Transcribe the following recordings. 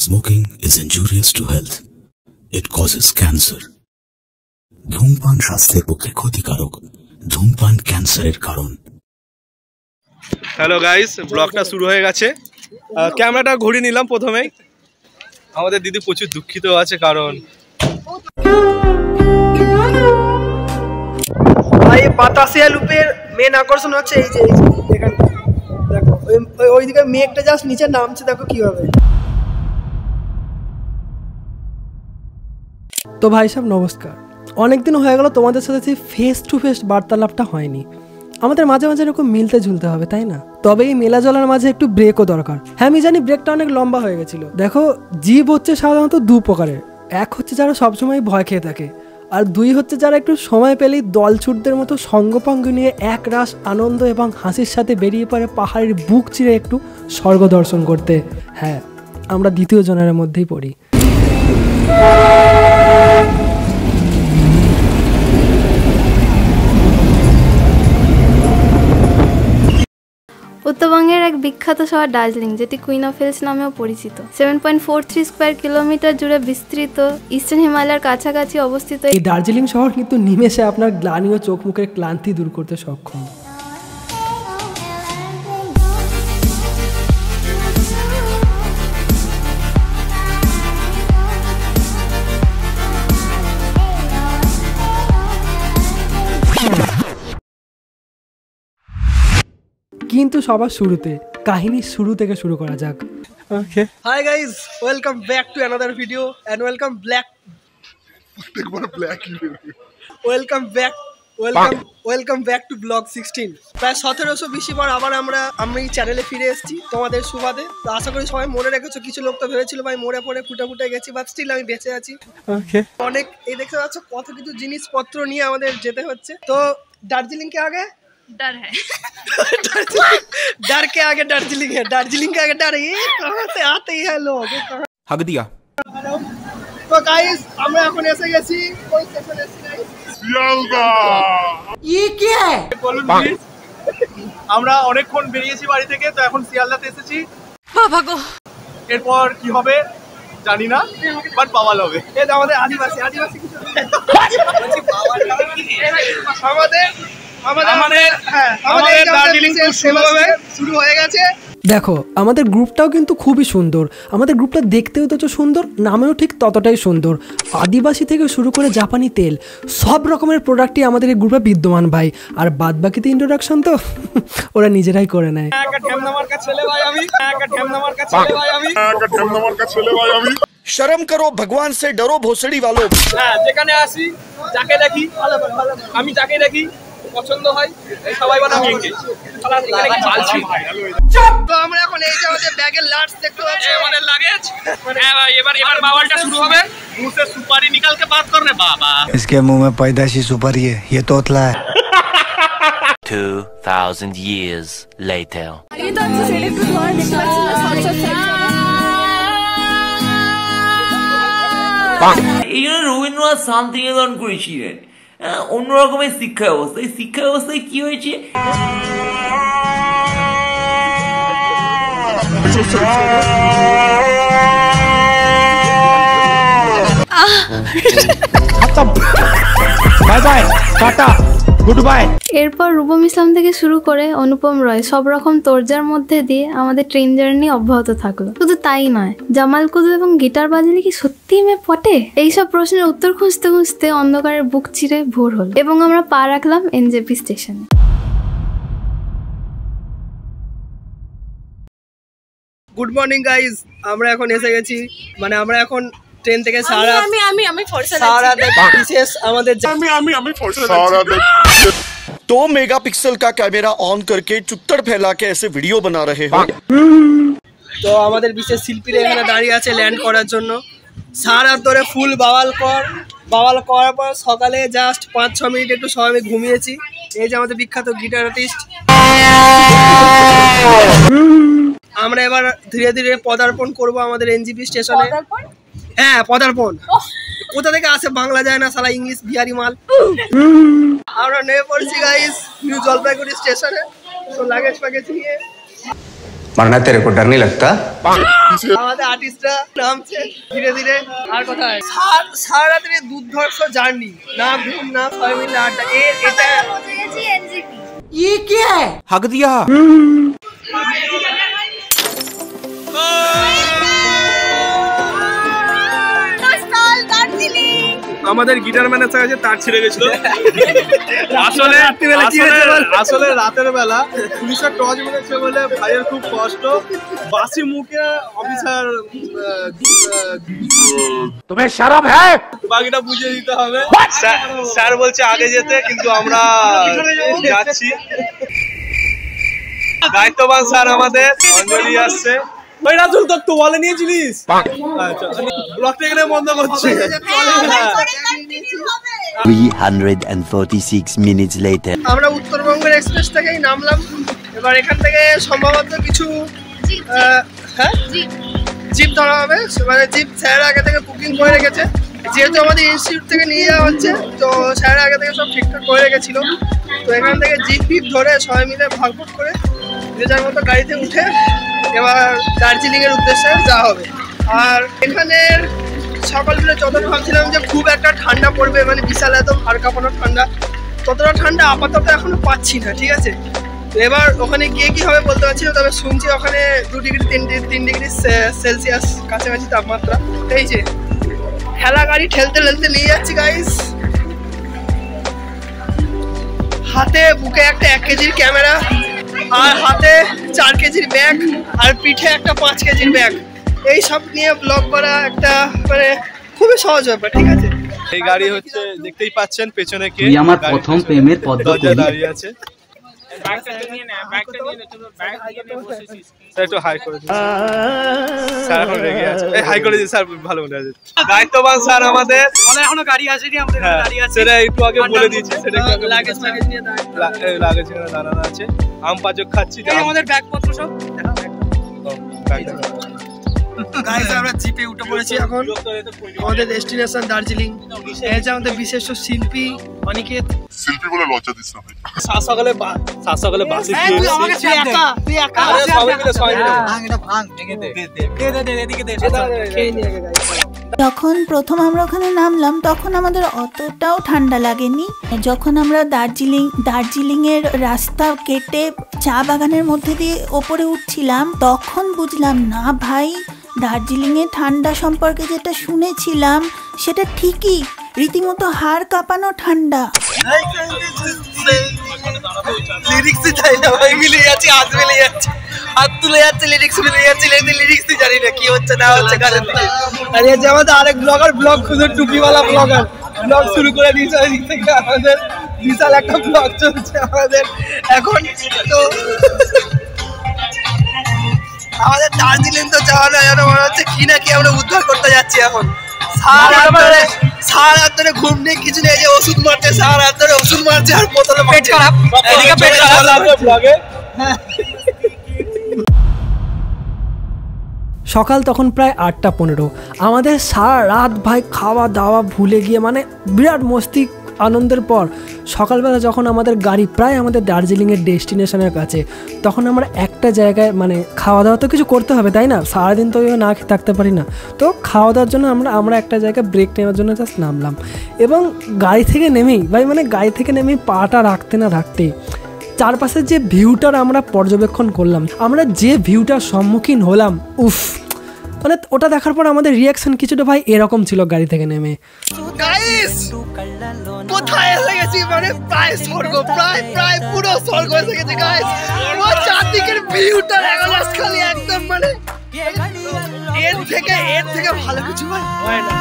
Smoking is injurious to health. It causes cancer. ধূমপান স্বাস্থ্যের পক্ষে ক্ষতিকারক। ধূমপান ক্যান্সারের কারণ। হ্যালো গাইস, ব্লগটা শুরু হয়ে গেছে। ক্যামেরাটা ঘুরিয়ে নিলাম প্রথমেই। আমাদের দিদি প্রচুর দুঃখিত আছে কারণ ভাই বাতাসিয়া লুপের মেন আকর্ষণ হচ্ছে এই যে এখানটা দেখো, ওইদিকে মেঘটা জাস্ট নিচে নামছে, দেখো কিভাবে। তো ভাই সাহেব নমস্কার, অনেকদিন হয়ে গেল তোমাদের সাথে ফেস টু ফেস বার্তালাপটা হয়নি। আমাদের মাঝে মাঝে এরকম মিলতে ঝুলতে হবে, তাই না? তবে এই মেলা জলার মাঝে একটু ব্রেকও দরকার। হ্যাঁ আমি জানি ব্রেকটা অনেক লম্বা হয়ে গেছিল। দেখো, জীব হচ্ছে সাধারণত দু প্রকারের। এক হচ্ছে যারা সবসময় ভয় খেয়ে থাকে, আর দুই হচ্ছে যারা একটু সময় পেলেই দলছুটদের মতো সঙ্গপাঙ্গ নিয়ে এক রাস আনন্দ এবং হাসির সাথে বেরিয়ে পড়ে পাহাড়ের বুক চিরে একটু স্বর্গ দর্শন করতে। হ্যাঁ, আমরা দ্বিতীয় জনের মধ্যেই পড়ি। উত্তরবঙ্গের এক বিখ্যাত শহর দার্জিলিং, যেটি কুইন অফ হিলস নামেও পরিচিত। 7.43 স্কোয়ার কিলোমিটার জুড়ে বিস্তৃত, ইস্টার্ন হিমালয়ের কাছাকাছি অবস্থিত এই দার্জিলিং শহর কিন্তু নিমেষে আপনার গ্লানি ও চোখ মুখের ক্লান্তি দূর করতে সক্ষম। কিন্তু সবার শুরুতে কাহিনীর শুরু থেকে শুরু করা যাক। Okay, hi guys, welcome back to another video and welcome back to vlog 16। প্রায় 1720 বার আবার আমি চ্যানেলে ফিরে এসেছি তোমাদের সুবাদে। তো আশা করি সবাই মনে রেখেছো। কিছু লোক তো ভেবেছিল ভাই মরে পড়ে ফুটে গেছি, বাট স্টিল আমি বেঁচে আছি। ওকে, অনেক এই দেখতে পাচ্ছ কত কিছু জিনিসপত্র নিয়ে আমাদের যেতে হচ্ছে। তো দার্জিলিং কে আগে डर है डर के आगे दार्जिलिंग है, दार्जिलिंग के आगे डर है। कहाँ से आते हैं लोग, हक दिया। तो गाइस আমরা এখন এসে গেছি কোন স্টেশনে এসেছি গাইস? শিয়ালদা। ये क्या है বলুন প্লিজ। আমরা অনেকক্ষণ বেরিয়েছি বাড়ি থেকে, তো এখন শিয়ালদাতে এসেছি। বাবা গো, এরপর কি হবে জানি না, বাট পাওয়াল হবে। এটা আমাদের আদিবাসী কিছু আমাদের দার্জিলিং শুরু হয়ে গেছে। দেখো, আমাদের গ্রুপটাও কিন্তু খুবই সুন্দর। আমাদের গ্রুপটা দেখতেও তো সুন্দর, নামেও ঠিক ততটাই সুন্দর। আদিবাসী থেকে শুরু করে জাপানি তেল, সব রকমের প্রোডাক্টই আমাদের এই গ্রুপে বিদ্যমান ভাই। আর বাদ বাকিতে ইন্ট্রোডাকশন তো ওরা নিজেরাই করে নেয়। शर्म करो, भगवान से डरो, भोसड़ी वालों। যেখানে আসি যাকে দেখি, আমি যাকে দেখি পছন্দ হয় সবাই বলে আমি এঙ্গেজ। এখানে কি চালছি? তো আমরা এখন এই যে আমাদের ব্যাগের লাটস দেখতে পাচ্ছি, আমাদের লাগেজ। হ্যাঁ ভাই, এবার বাওয়ালটা শুরু হবে। মুंह से सुपारी निकाल के बात कर रहे बाबा। इसके मुंह में पैदाशी सुपारी है, ये तोतला है। 2000 years later. এই জন্য রবীন্দ্রনাথ শান্তিনিকেতন করেছিলেন। অন্য রকমের শিক্ষা ব্যবস্থা। এই শিক্ষা ব্যবস্থায় কি হয়েছে, bye bye, tata, good bye. এরপর রূপম ইসলাম থেকে শুরু করে অনুপম রয় সব রকম তোরজার মধ্যে দিয়ে আমাদের ট্রেন জার্নি অব্যাহত থাকলো। শুধু তাই নয়, জামাল কুদু এবং গিটার বাজালে কি সত্যিই মেয়ে পটে? এইসব প্রশ্নের উত্তর খুঁজতে খুঁজতে অন্ধকারের বুক চিরে ভোর হলো এবং আমরা পা রাখলাম এনজেপি স্টেশনে। গুড মর্নিং গাইজ, আমরা এখন এসে গেছি। মানে আমরা এখন ট্রেন থেকে तो मेगापिक्सल का कैमरा ऑन करके चुत्तर फैला के ऐसे वीडियो बना रहे हो। তো আমাদের বিশেষ শিল্পীরা এখানে দাঁড়িয়ে আছে ল্যান্ড করার জন্য। সারা ধরে ফুল বাওয়াল করার পর সকালে জাস্ট 5-6 মিনিট একটু সবাই আমি ঘুমিয়েছি। এই যে আমাদের বিখ্যাত গিটার আর্টিস্ট। আমরা এবার ধীরে ধীরে পদার্পণ করব আমাদের এনজেপি স্টেশনে। হ্যাঁ, পদার্পণ। কোথা থেকে আসে বাংলা যায় না, সালা ইংলিশ বিহারি মাল। আমরা নেমে পড়ছি গাইস নিউ জলপাইগুড়ি স্টেশনে। তো লাগেজ নিয়ে मरना तेरे को डर नहीं लगता? আমাদের আর্টিস্টরা নামছে ধীরে ধীরে। আর কোথায় সারা রাতের দুর্ধর্ষ জার্নি, না ঘুম না সবাই মিলে আড্ডা। এটা ये क्या है? हक दिया। আমাদের গিটার ম্যানের কাছে তার ছিঁড়ে গেছিল। আসলে রাতের বেলা পুলিশের টর্চ মেরেছে বলে ভাইয়ের খুব কষ্ট। বাসি মুখে অফিসার तुम्हें शर्म है? বাকিটা বুঝিয়ে দিতে হবে। স্যার বলছে আগে যেতে, কিন্তু আমরা যাচ্ছি। দায়িত্ববান স্যার আমাদের অঞ্জলি আসছে। ওই রাজুল তোর তো বলে নিয়েছিলিস? আচ্ছা ব্লগটা এখানে বন্ধ করছি। 346 minutes later. আমরা উত্তরবঙ্গের এক্সপ্রেস থেকেই নামলাম। এবার এখান থেকে সম্ভবত কিছু জিপ ধরা হবে। মানে জিপ স্যার আগে থেকে বুকিং করে রেখেছে, যেহেতু আমাদের ইনস্টিটিউট থেকে নিয়ে যাওয়া হচ্ছে, তো স্যার আগে থেকে সব ঠিকঠাক করে রেখেছিল। তো এখান থেকে জিপ ফিপ ধরে সবাই মিলে ভাগ ভাগ করে যে যার মতো গাড়িতে উঠে এবার দার্জিলিংয়ের উদ্দেশ্যে যাওয়া হবে। আর এখানের সকালবেলা যতটা ভাবছিলাম যে খুব একটা ঠান্ডা পড়বে, মানে বিশাল এত ভার কাঁপানো ঠান্ডা, ততটা ঠান্ডা আপাতত এখনো পাচ্ছি না। ঠিক আছে, তো এবার ওখানে গিয়ে কি হবে বলতে পারছি না, তবে শুনছি ওখানে 2 ডিগ্রি 3 ডিগ্রি সেলসিয়াস কাছাকাছি তাপমাত্রা। এই যে ঠেলা গাড়ি ঠেলতে ঠেলতে নিয়ে যাচ্ছি গাইস। হাতে বুকে একটা 1 কেজির ক্যামেরা, আর হাতে 4 কেজির ব্যাগ, আর পিঠে একটা 5 কেজির ব্যাগ। এই সব নিয়ে ব্লগ করা একটা মানে খুবই সহজ ব্যাপার। ঠিক আছে, এই গাড়ি হচ্ছে দেখতেই পাচ্ছেন পেছনে কে আমার প্রথম প্রেমের পদ্ম দাঁড়িয়ে আছে। স্যার একটু হাই করে দিন। স্যার এখন রেগে আছে। এই হাই করে দিন স্যার, ভালো মনে আছে। দায়িত্ববান স্যার আমাদের। এখনো গাড়ি আসেনি, আমাদের গাড়ি আছে, সেটা একটু আগে বলে দিয়েছি। সেটা একটু লাগেজ নিয়ে লাগেজ এখানে দাঁড়ানো আছে। আম পাচক খাচ্ছি। আমাদের ব্যাগপত্র সব গাইস, আমরা জিপে উঠে পড়েছি এখন। আমাদের ডেস্টিনেশন দার্জিলিং। এই যে আমাদের বিশেষ শিল্পী অনিকেত। শিল্পী বলে লজ্জা দিস না ভাই। সকালে বাসে তুই একা সবাই মিলে ভাঙ ভেঙে দে এদিকে দে। যখন প্রথম আমরা ওখানে নামলাম তখন আমাদের অতটাও ঠান্ডা লাগেনি। যখন আমরা দার্জিলিংয়ের রাস্তা কেটে চা বাগানের মধ্যে দিয়ে ওপরে উঠছিলাম, তখন বুঝলাম না ভাই, দার্জিলিংয়ে ঠান্ডা সম্পর্কে যেটা শুনেছিলাম সেটা ঠিকই, রীতিমতো হাড় কাঁপানো ঠান্ডা। লিরিক্সই চাই না ভাই, মিলে যাচ্ছে, হাত মিলে যাচ্ছে, হাত তুলে যাচ্ছে, লিরিক্স মিলে যাচ্ছে, লিরিক্সই জানি না কি হচ্ছে না হচ্ছে গানের। আর এই যে আমাদের আরেক ব্লগার, ব্লগ খুঁজে টুপিওয়ালা ব্লগার ব্লগ শুরু করে দিয়েছে। ওই দিক থেকে আমাদের বিশাল একটা ব্লগ চলছে আমাদের এখন। তো আমাদের দার্জিলিং তো যাওয়া না, যেন মনে হচ্ছে কি না কি আমরা উদ্ধার করতে যাচ্ছি এখন। সারা রাত ধরে ঘুম নেই, কিছু নেই, যে ওষুধ মারছে, সারা রাত ধরে ওষুধ মারছে, আর বোতলে পেট খারাপ। সকাল তখন প্রায় 8টা 15। আমাদের সারা রাত ভাই খাওয়া দাওয়া ভুলে গিয়ে মানে বিরাট মস্তি আনন্দের পর সকালবেলা যখন আমাদের গাড়ি প্রায় আমাদের দার্জিলিংয়ের ডেস্টিনেশনের কাছে, তখন আমরা একটা জায়গায় মানে খাওয়া দাওয়া তো কিছু করতে হবে তাই না, সারাদিন তো না খেয়ে থাকতে পারি না। তো খাওয়া দাওয়ার জন্য আমরা একটা জায়গায় ব্রেক নেওয়ার জন্য জাস্ট নামলাম। এবং গাড়ি থেকে নেমেই ভাই মানে গাড়ি থেকে নেমেই পাটা রাখতে না রাখতেই চারপাশের যে ভিউটার আমরা পর্যবেক্ষণ করলাম, আমরা যে ভিউটার সম্মুখীন হলাম, উফ, মানে ওটা দেখার পর আমাদের রিয়াকশন কিছুটা ভাই এরকম ছিল গাড়ি থেকে নেমে। গাইস কোথায় এসে গেছি, মানে প্রায় স্বর্গ, প্রায় পুরো স্বর্গ এসে গেছে গাইস। ও চারদিকের ভিউটা খালি একদম মানে এর থেকে ভালো কিছু হয় না।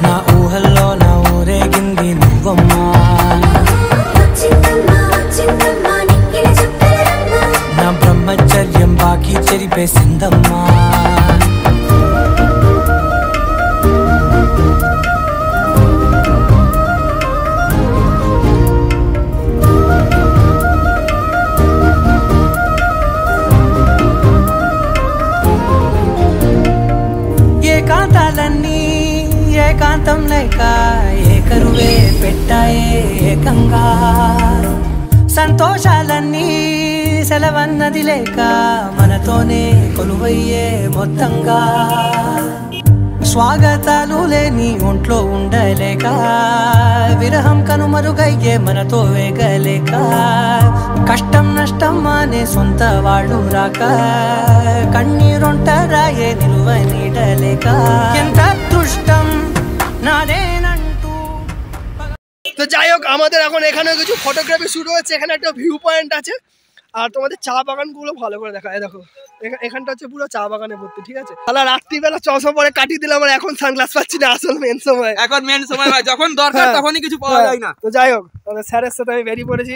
నా ఊహల్లో నా ఊరేగింది నువ్వమ్మా, నా బ్రహ్మచర్యం బాకీ చెరిపేసిందమ్మా. ఏకాంతాలన్నీ ఏకాంతం లేక ఏకరువే పెట్టాయే ఏకంగా, సంతోషాలన్నీ సెలవన్నది లేక మనతోనే కొలువయ్యే మొత్తంగా స్వాగతాలు లేని ఒంట్లో ఉండలేక విరహం కనుమరుగయ్యే మనతో వేగలేక కష్టం నష్టం అనే సొంత వాళ్ళు రాక కన్నీరొంటరాయే నిలువ నీడలేక ఎంత দুষ্টম নাদেনন্তু। তো যাই হোক, আমাদের এখন এখানে কিছু ফটোগ্রাফি শুরু হচ্ছে। এখানে একটা ভিউ পয়েন্ট আছে, আর তোমাদের চা বাগানগুলো ভালো করে দেখায়। দেখো এখানটা হচ্ছে পুরো চা বাগানে ভর্তি, ঠিক আছে। তাহলে রাত্রিবেলা চশমা পরে কাটিয়ে দিলাম, আর এখন সানগ্লাস পাচ্ছি না। আসল মেন সময় এখন মেন সময় ভাই, যখন দরকার তখনই কিছু পাওয়া যায় না। তো যাই হোক, আমাদের স্যারের সাথে আমি বেরিয়ে পড়েছি।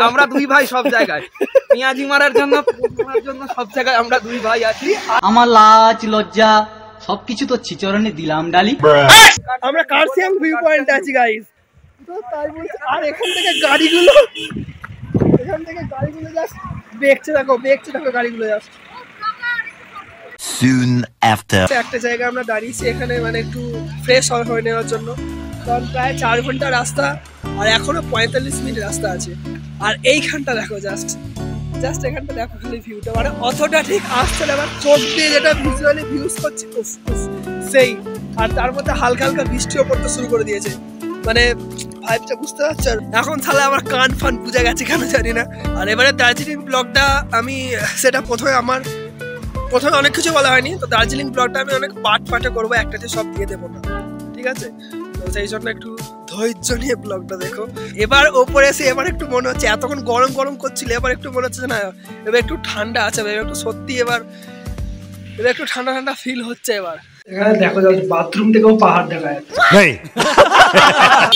আমরা দুই ভাই সব জায়গায়, পেঁয়াজি মারার জন্য সব জায়গায় আমরা দুই ভাই আছি। আমার লাজ লজ্জা সবকিছু তো চিচরণে দিলাম ডালি। আমরা কার্সিয়াম ভিউ পয়েন্টে আছি গাইস। তো তাই বলছি, আর এখান থেকে গাড়িগুলো জাস্ট দেখছে, দেখো গাড়িগুলো জাস্ট। Soon after. একটা জায়গায় আমরা দাঁড়িয়েছি এখানে, মানে একটু ফ্রেশ হয়ে নেওয়ার জন্য। কারণ প্রায় 4 ঘন্টা রাস্তা, আর এখনো 45 মিনিট রাস্তা আছে। আর এইখানটা দেখো, জাস্ট এখানটা দেখো খালি ভিউটা, মানে অতটা ঠিক আসছে না, চোখ দিয়ে যেটা ভিজুয়ালি ভিউজ করছি সেই। আর তার মধ্যে হালকা হালকা বৃষ্টিও পড়তে শুরু করে দিয়েছে, মানে ভাইবটা বুঝতে পারছো। এখন তাহলে আমার কান ফান বুঝে গেছে কেন জানি না। আর এবারে দার্জিলিং ব্লগটা আমি সেটা প্রথমে অনেক কিছু বলা হয়নি, তো দার্জিলিং ব্লগটা আমি অনেক পার্টে করবো, একটাতে সব দিয়ে দেবো না, ঠিক আছে। তো সেই জন্য একটু ধৈর্য নিয়ে ব্লগটা দেখো। এবার ওপরে এসে এবার একটু মনে হচ্ছে, এতক্ষণ গরম করছিল, এবার একটু মনে হচ্ছে না, এবার একটু ঠান্ডা আছে, এবার একটু সত্যি এবার একটু ঠান্ডা ফিল হচ্ছে। এবার এখানে দেখো, বাথরুম থেকেও পাহাড় দেখা যাচ্ছে।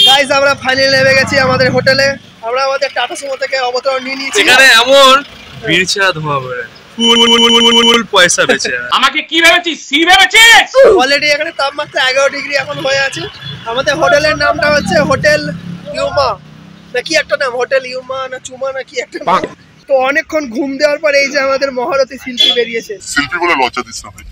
গাইস, আমরা ফাইনালি নেমে গেছি আমাদের হোটেলে। আমরা আমাদের টাটা সুমো থেকে অবতরণ নিয়ে নিয়েছি। এখানে এমন বিরছা ধোঁয়া বের হয়, ফুল পয়সা বেচে। আমাকে কি ভেবেছিস, সি ভেবেছিস? অলরেডি এখানে তাপমাত্রা 11 ডিগ্রি এখন হয়ে আছে। আমাদের হোটেলের নামটা হচ্ছে হোটেল ইউমা, না কি একটা নাম, হোটেল ইউমা না চুমা না কি একটা নাম। তো অনেকক্ষণ ঘুম দেওয়ার পরে এই যে আমাদের মহারথী শিল্পী বেরিয়েছে। শিল্পী বলে লজ্জা দিস না ভাই।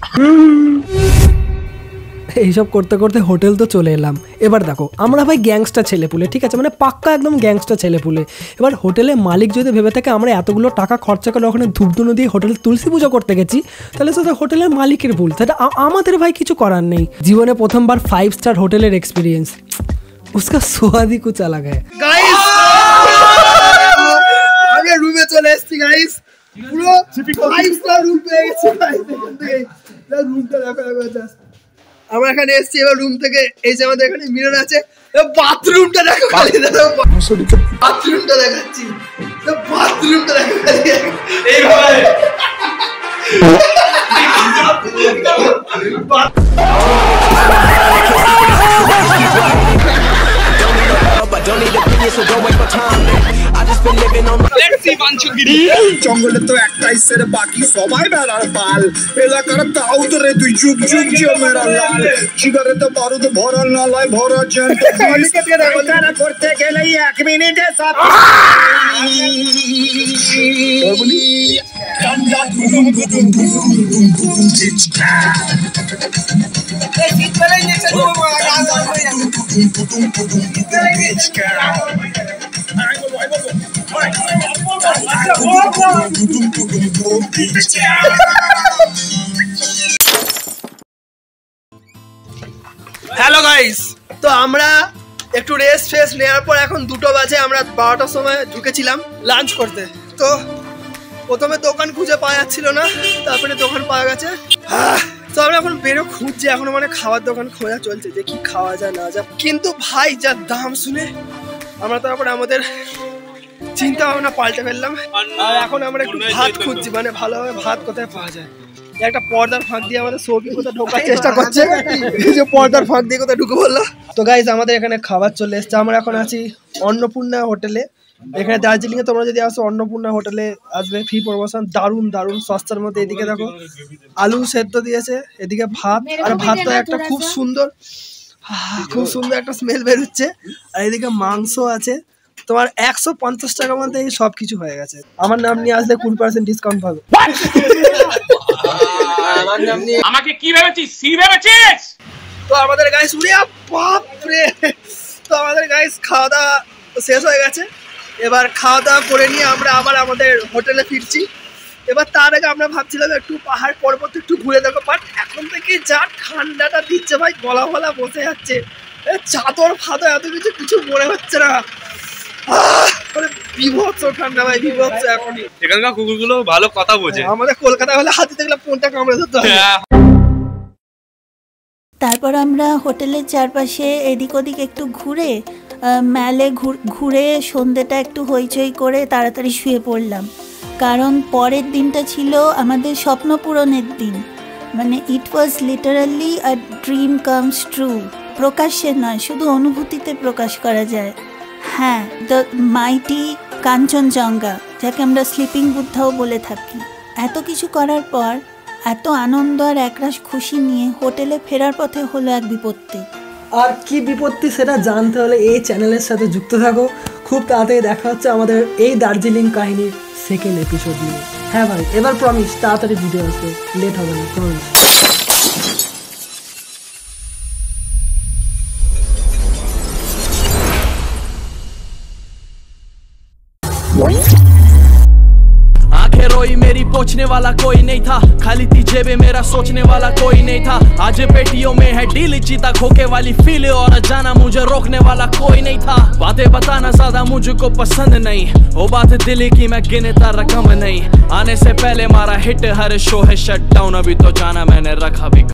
এইসব করতে করতে হোটেল তো চলে এলাম। এবার দেখো, আমরা ভাই গ্যাংস্টার ছেলেপুলে, ঠিক আছে, মানে পাক্কা একদম গ্যাংস্টার ছেলেপুলে। এবার হোটেলের মালিক যদি ভেবে থাকে আমরা এতগুলো টাকা খরচা করে ওখানে ধূপধুনো দিয়ে হোটেলে তুলসী পুজো করতে গেছি, তাহলে সেটা হোটেলের মালিকের ভুল, সেটা আমাদের ভাই কিছু করার নেই। জীবনে প্রথমবার 5 স্টার হোটেলের এক্সপিরিয়েন্স, উসকা स्वाद ही कुछ अलग है। গাইস, আমি রুমে চলে এসেছি গাইস, পুরো 5 স্টার রুম পেয়ে গেছি গাইস। রুমটা দেখো, আমরা এখানে এসেছি। এবার রুম থেকে এই যে আমাদের এখানে মিরর আছে, বাথরুমটা দেখো খালি, বাথরুমটা দেখাচ্ছি, বাথরুমটা দেখো খালি এইভাবে। জঙ্গলে তো একটাই সের, বাকি সবাই বেড়ার পাল। এলাকার তাও তো রে তুই যুগ মেরা লাল। সিগারেতে বারুদ ভরা নালায় ভরা জ্যান, করতে গেলে 1 মিনিটে সব হ্যালো গাইস, তো আমরা একটু রেস্ট নেওয়ার পর এখন 2টো বাজে, আমরা 12টার সময় ঢুকেছিলাম লাঞ্চ করতে। তো প্রথমে দোকান খুঁজে পাওয়া যাচ্ছিল না, তারপরে দোকান পাওয়া গেছে। তো আমরা এখন খুঁজছি, এখন মানে খাওয়ার দোকান খোঁজা চলছে যে কি খাওয়া যায় না যায়। কিন্তু ভাই যা দাম শুনে আমরা তারপরে আমাদের চিন্তা ভাবনা পাল্টে ফেললাম, আর এখন আমরা একটু ভাত খুঁজছি, মানে ভালোভাবে ভাত কোথায় পাওয়া যায়। একটা পর্দার ফাঁক দিয়ে আমাদের সৌকি কোথায় ঢোকার চেষ্টা করছে, যে পর্দার ফাঁক দিয়ে কোথায় ঢুকে বললো। তো গাইজ, আমাদের এখানে খাবার চলে এসছে। আমরা এখন আছি অন্নপূর্ণা হোটেলে। এখানে দার্জিলিং এ তোমরা যদি আসো অন্নপূর্ণা হোটেলে আসবে, ফ্রি প্রমোশন, দারুণ সস্তার মধ্যে। এদিকে দেখো আলু সেদ্ধ দিয়েছে, এদিকে ভাত, আর ভাতটা একটা খুব সুন্দর একটা স্মেল বেরোচ্ছে। আর এদিকে মাংস আছে। তোমার 150 টাকার মধ্যে এই সব কিছু হয়ে গেছে। আমার নাম নিয়ে আসলে 20% ডিসকাউন্ট পাবে। আমাকে কি ভেবেছিস, সি ভেবেছিস? তো আমাদের গাইস, উড়ে বাপ রে, তো আমাদের গাইস খাওয়া দাওয়া শেষ হয়ে গেছে, এবার খাওয়া দাওয়া করে নিয়ে আমরা আবার আমাদের হোটেলে ফিরছি। এবার তার আগে আমরা ভাবছিলাম একটু পাহাড় পর্বত একটু ঘুরে দেখো, বাট এখন থেকে যা ঠান্ডাটা দিচ্ছে ভাই গলা ফলা বসে যাচ্ছে, চাদর ফাদর এত কিছু মনে হচ্ছে না, বিভৎস ঠান্ডা ভাই, বিভৎস। এখনই এখানকার কুকুরগুলো ভালো কথা বোঝে, আমাদের কলকাতা হলে হাতি দেখলে কোনটা কামড়ে ধরতে হবে। তারপর আমরা হোটেলের চারপাশে এদিক ওদিক একটু ঘুরে ম্যালে ঘুরে সন্ধ্যেটা একটু হইচই করে তাড়াতাড়ি শুয়ে পড়লাম, কারণ পরের দিনটা ছিল আমাদের স্বপ্ন পূরণের দিন। মানে it was literally a dream comes true. প্রকাশ্যে নয়, শুধু অনুভূতিতে প্রকাশ করা যায়। হ্যাঁ, দ্য মাইটি কাঞ্চনজঙ্ঘা, যাকে আমরা স্লিপিং বুদ্ধাও বলে থাকি। এত কিছু করার পর এত আনন্দ আর একরাশ খুশি নিয়ে হোটেলে ফেরার পথে হলো এক বিপত্তি। আর কি বিপত্তি সেটা জানতে হলে এই চ্যানেলের সাথে যুক্ত থাকো। খুব তাড়াতাড়ি দেখা হচ্ছে আমাদের এই দার্জিলিং কাহিনীর সেকেন্ড এপিসোড নিয়ে। হ্যাঁ ভাই, এবার প্রমিস তাড়াতাড়ি ভিডিও আসবে, লেট হবে না, প্রমিস। आंखें रोई मेरी पहुंचने वाला कोई नहीं था, खाली थी जेबें मेरा सोचने वाला कोई नहीं था। आज पेटियों में है डील, चीता खोके वाली फील, और जाना मुझे रोकने वाला कोई नहीं था। बातें बताना ज्यादा मुझको पसंद नहीं, वो बात दिल की मैं गिनता रकम नहीं। आने से पहले मारा हिट हर शो है शट डाउन, अभी तो जाना मैंने रखा भी